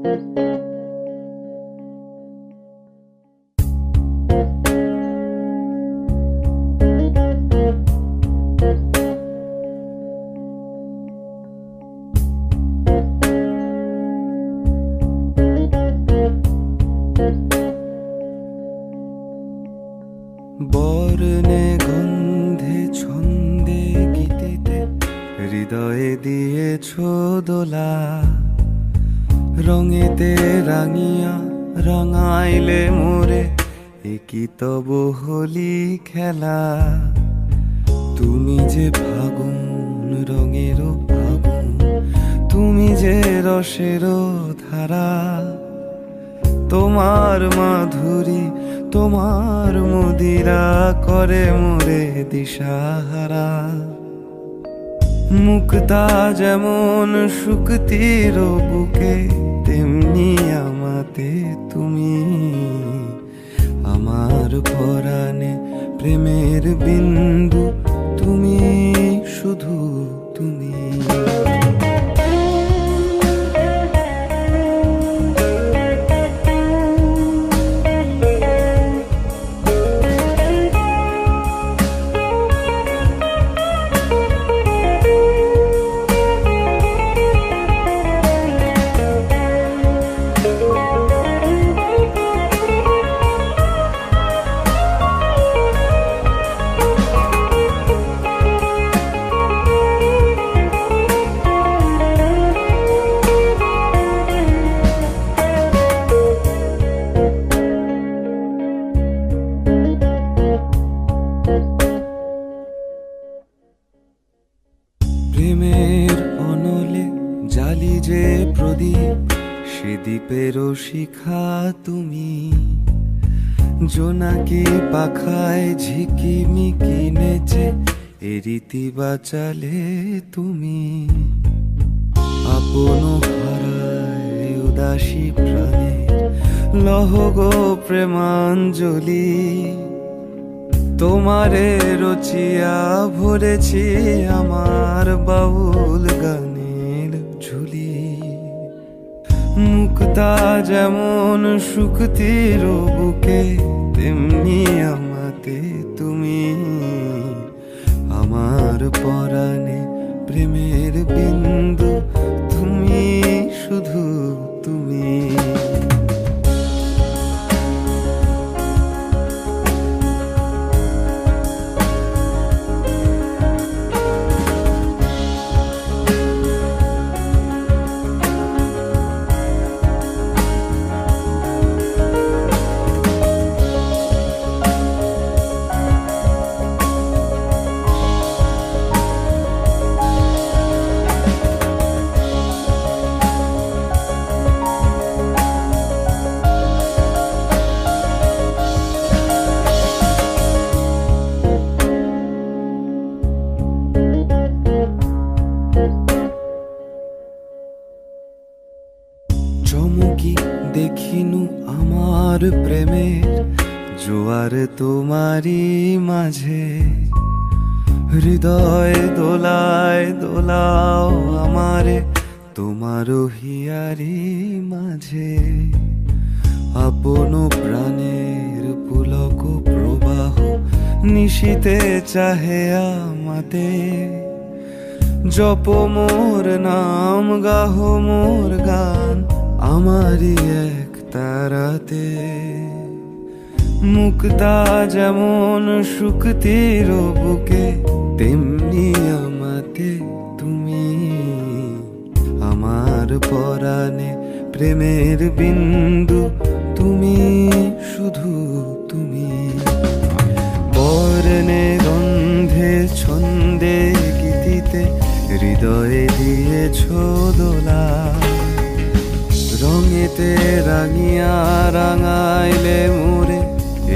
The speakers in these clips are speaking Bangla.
বর্ণে গন্ধে ছন্দে গীতিতে হৃদয়ে দিয়েছ দোলা, রঙেতে রাঙিয়া রাঙাইলে মোরে, একই তব হোলি খেলা। তুমি যে ফাগুন রঙেরও আগুন, তুমি যে রসেরও ধারা, তোমার মাধুরী তোমার মদিরা করে মোরে দিশাহারা। মুক্তা যেমন শুকতির বুকে, তেমনি আমাতে তুমি। আমার পরাণে প্রেমের বিন্দু তুমি, শুধু তুমি। প্রেমের অনলে জালি যে প্রদীপ, সে দ্বীপেরও শিখা তুমি। জোনাকি পাখায় ঝিকিমিকি নেচে এ রীতি বাঁচালে তুমি। আপন হারায় উদাসী প্রাণে লহ গো প্রেমাঞ্জলি। তোমারে রচিয়া ভরেছি আমার বাউল গানের ঝুলি। মুক্তা যেমন শুকতির বুকে, তেমনি আমাতে তুমি। আমার পরাণে প্রেমের বিন্দু তুমি, শুধু তুমি। চমকি দেখিনু আমার প্রেমের জোয়ার তোমারই মাঝে। হৃদয় দোলায় দোলাও আমারে তোমারও হিয়ারি মাঝে। আপন প্রাণের পুলক প্রবাহ নিশীতে চাহে আমাতে। জপ মোর নাম গাহ মোর গান আমারই এক তারাতে। মুক্তা যেমন শুকতির বুকে, তেমনি আমাতে তুমি। আমার পরাণে প্রেমের বিন্দু তুমি, শুধু তুমি। বর্ণে গন্ধে ছন্দে গীতিতে হৃদয়ে দিয়েছ দোলা। রঙেতে রাঙিয়া রাঙাইলে মোরে,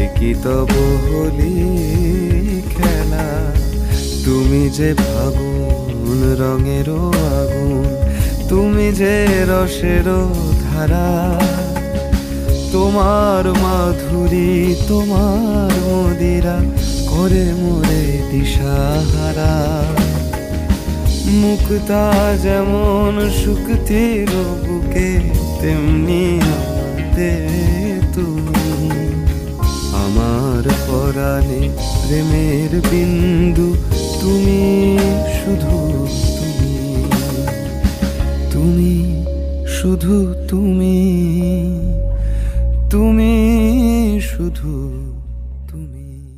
একই তব হোলি খেলা। তুমি যে ফাগুন রঙেরও আগুন, তুমি যে রসেরও ধারা। তোমার মাধুরী তোমার মদিরা করে মোরে দিশাহারা। মুক্তা যেমন শুকতির বুকে, তেমনি আমাদের তুমি। আমার পরাণে প্রেমের বিন্দু তুমি, শুধু তুমি, তুমি শুধু তুমি, তুমি শুধু তুমি।